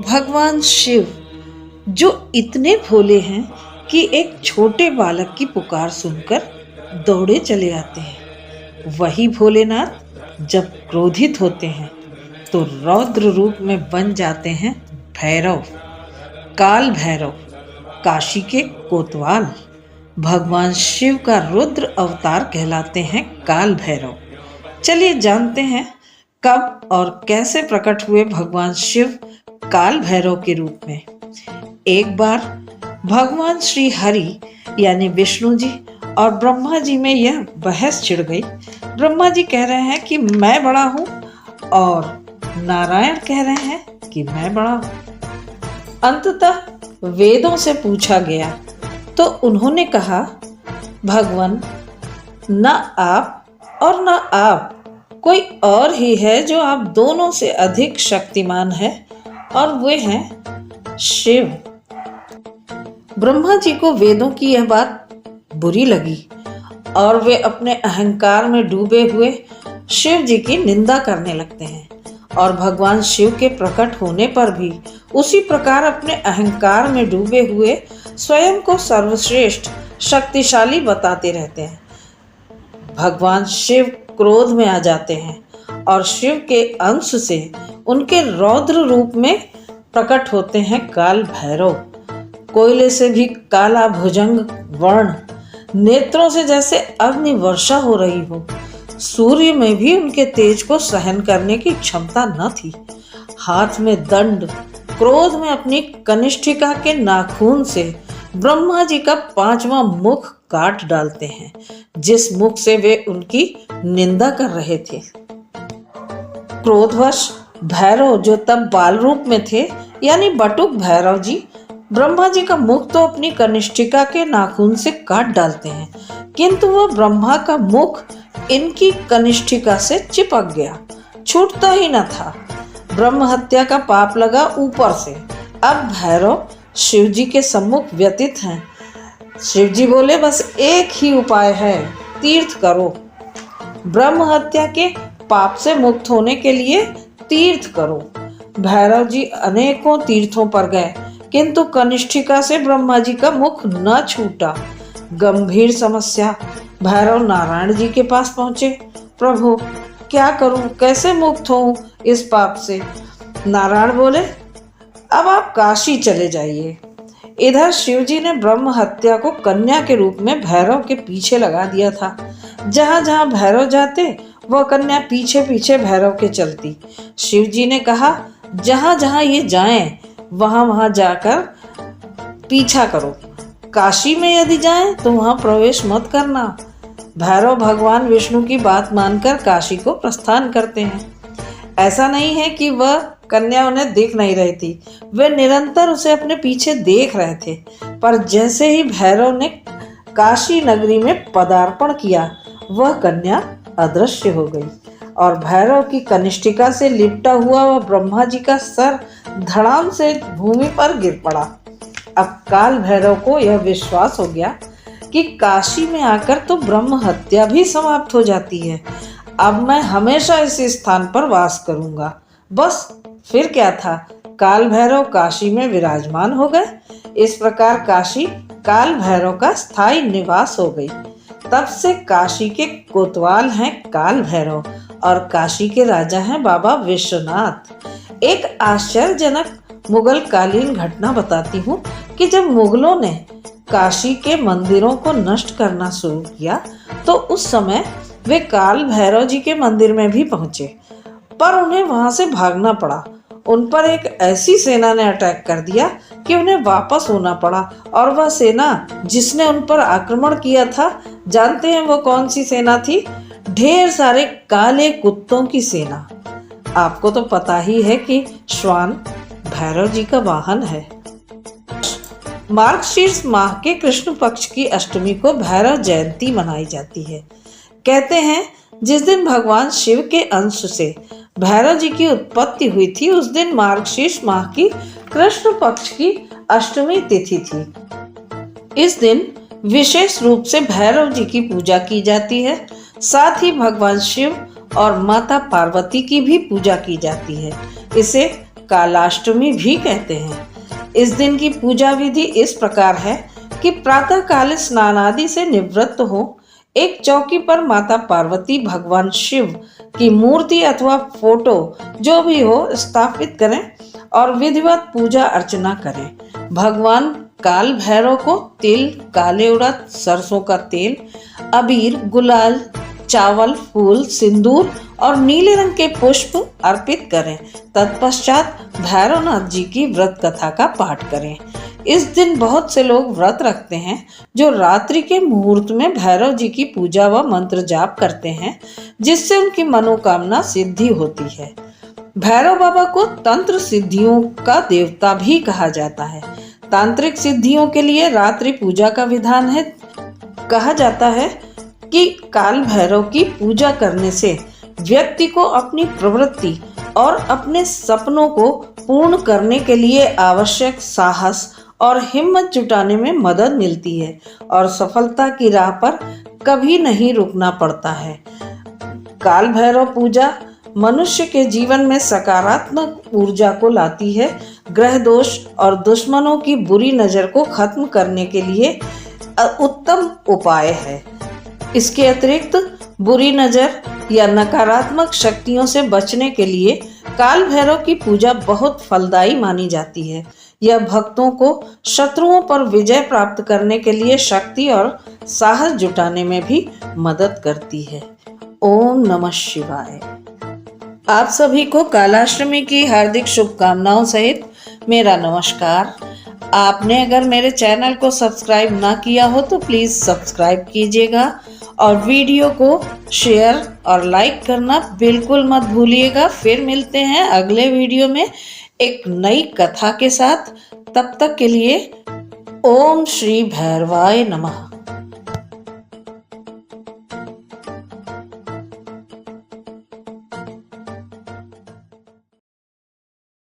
भगवान शिव जो इतने भोले हैं कि एक छोटे बालक की पुकार सुनकर दौड़े चले आते हैं, वही भोलेनाथ जब क्रोधित होते हैं तो रौद्र रूप में बन जाते हैं भैरव, काल भैरव, काशी के कोतवाल। भगवान शिव का रुद्र अवतार कहलाते हैं काल भैरव। चलिए जानते हैं कब और कैसे प्रकट हुए भगवान शिव काल भैरव के रूप में। एक बार भगवान श्री हरि यानी विष्णु जी और ब्रह्मा जी में यह बहस छिड़ गई। ब्रह्मा जी कह रहे हैं कि मैं बड़ा हूं और नारायण कह रहे हैं कि मैं बड़ा हूं। अंततः वेदों से पूछा गया तो उन्होंने कहा, भगवान न आप और न आप, कोई और ही है जो आप दोनों से अधिक शक्तिमान है और वे हैं शिव। ब्रह्मा जी को वेदों की यह बात बुरी लगी और वे अपने अहंकार में डूबे हुए शिव जी की निंदा करने लगते हैं और भगवान शिव के प्रकट होने पर भी उसी प्रकार अपने अहंकार में डूबे हुए स्वयं को सर्वश्रेष्ठ शक्तिशाली बताते रहते हैं। भगवान शिव क्रोध में आ जाते हैं और शिव के अंश से उनके रौद्र रूप में प्रकट होते हैं काल भैरव। कोयले से भी काला भुजंग वर्ण, नेत्रों से जैसे अग्नि वर्षा हो रही हो। सूर्य में भी उनके तेज को सहन करने की क्षमता न थी। हाथ में दंड, क्रोध में अपनी कनिष्ठिका के नाखून से ब्रह्मा जी का 5वां मुख काट डालते हैं, जिस मुख से वे उनकी निंदा कर रहे थे। क्रोधवश भैरव जो तब बाल रूप में थे यानी बटुक भैरव जी, ब्रह्मा जी का मुख तो अपनी कनिष्ठिका के नाखून से काट डालते हैं, किंतु वह ब्रह्मा का मुख इनकी कनिष्ठिका से चिपक गया, छूटता ही न था। ब्रह्म हत्या का पाप लगा ऊपर से। अब भैरव शिव जी के सम्मुख व्यतीत हैं। शिव जी बोले, बस एक ही उपाय है, तीर्थ करो। ब्रह्म हत्या के पाप से मुक्त होने के लिए तीर्थ करो। भैरव जी अनेकों तीर्थों पर गए, किंतु कनिष्ठिका से ब्रह्मा जी का मुख न छूटा। गंभीर समस्या। भैरव नारायण जी के पास पहुंचे। प्रभु क्या करूं, कैसे मुक्त होऊं इस पाप से? नारायण बोले, अब आप काशी चले जाइए। इधर शिव जी ने ब्रह्म हत्या को कन्या के रूप में भैरव के पीछे लगा दिया था। जहां जहां भैरव जाते वह कन्या पीछे पीछे भैरव के चलती। शिव जी ने कहा, जहां जहां ये जाएं वहां वहां जाकर पीछा करो। काशी में यदि जाएं तो वहां प्रवेश मत करना। भैरव भगवान विष्णु की बात मानकर काशी को प्रस्थान करते हैं। ऐसा नहीं है कि वह कन्या उन्हें दिख नहीं रही थी, वे निरंतर उसे अपने पीछे देख रहे थे। पर जैसे ही भैरव ने काशी नगरी में पदार्पण किया, वह कन्या अदृश्य हो गई और भैरव की कनिष्ठिका से लिपटा हुआ वह ब्रह्मा जी का सर धड़ाम से भूमि पर गिर पड़ा। अब काल भैरव को यह विश्वास हो गया कि काशी में आकर तो ब्रह्म हत्या भी समाप्त हो जाती है। अब मैं हमेशा इस स्थान पर वास करूंगा। बस फिर क्या था, काल भैरव काशी में विराजमान हो गए। इस प्रकार काशी काल भैरव का स्थायी निवास हो गई। तब से काशी के कोतवाल हैं काल भैरव और काशी के राजा हैं बाबा विश्वनाथ। एक आश्चर्यजनक मुगल कालीन घटना बताती हूँ कि जब मुगलों ने काशी के मंदिरों को नष्ट करना शुरू किया तो उस समय वे काल भैरव जी के मंदिर में भी पहुंचे, पर उन्हें वहां से भागना पड़ा। उन पर एक ऐसी सेना ने अटैक कर दिया कि उन्हें वापस होना पड़ा। और वह सेना जिसने उन पर आक्रमण किया था, जानते हैं वो कौन सी सेना थी? ढेर सारे काले कुत्तों की सेना। आपको तो पता ही है कि श्वान भैरव जी का वाहन है। मार्गशीर्ष माह के कृष्ण पक्ष की अष्टमी को भैरव जयंती मनाई जाती है। कहते हैं जिस दिन भगवान शिव के अंश से भैरव जी की उत्पत्ति हुई थी, उस दिन मार्गशीर्ष माह की कृष्ण पक्ष की अष्टमी तिथि थी। इस दिन विशेष रूप से भैरव जी की पूजा की जाती है। साथ ही भगवान शिव और माता पार्वती की भी पूजा की जाती है। इसे कालाष्टमी भी कहते हैं। इस दिन की पूजा विधि इस प्रकार है कि प्रातः काल स्नान आदि से निवृत्त हो एक चौकी पर माता पार्वती, भगवान शिव की मूर्ति अथवा फोटो जो भी हो स्थापित करें और विधिवत पूजा अर्चना करें। भगवान काल भैरव को तिल, काले उड़द, सरसों का तेल, अबीर, गुलाल, चावल, फूल, सिंदूर और नीले रंग के पुष्प अर्पित करें। तत्पश्चात भैरवनाथ जी की व्रत कथा का पाठ करें। इस दिन बहुत से लोग व्रत रखते हैं जो रात्रि के मुहूर्त में भैरव जी की पूजा व मंत्र जाप करते हैं, जिससे उनकी मनोकामना सिद्धि होती है। भैरव बाबा को तंत्र सिद्धियों का देवता भी कहा जाता है। तांत्रिक सिद्धियों के लिए रात्रि पूजा का विधान है। कहा जाता है कि काल भैरव की पूजा करने से व्यक्ति को अपनी प्रवृत्ति और अपने सपनों को पूर्ण करने के लिए आवश्यक साहस और हिम्मत जुटाने में मदद मिलती है और सफलता की राह पर कभी नहीं रुकना पड़ता है। काल भैरव पूजा मनुष्य के जीवन में सकारात्मक ऊर्जा को लाती है। ग्रह दोष और दुश्मनों की बुरी नजर को खत्म करने के लिए उत्तम उपाय है। इसके अतिरिक्त बुरी नजर या नकारात्मक शक्तियों से बचने के लिए काल भैरव की पूजा बहुत फलदायी मानी जाती है। यह भक्तों को शत्रुओं पर विजय प्राप्त करने के लिए शक्ति और साहस जुटाने में भी मदद करती है। ओम नमः शिवाय। आप सभी को कालाष्टमी की हार्दिक शुभकामनाओं सहित मेरा नमस्कार। आपने अगर मेरे चैनल को सब्सक्राइब ना किया हो तो प्लीज़ सब्सक्राइब कीजिएगा और वीडियो को शेयर और लाइक करना बिल्कुल मत भूलिएगा। फिर मिलते हैं अगले वीडियो में एक नई कथा के साथ। तब तक के लिए ओम श्री भैरवाय नमः।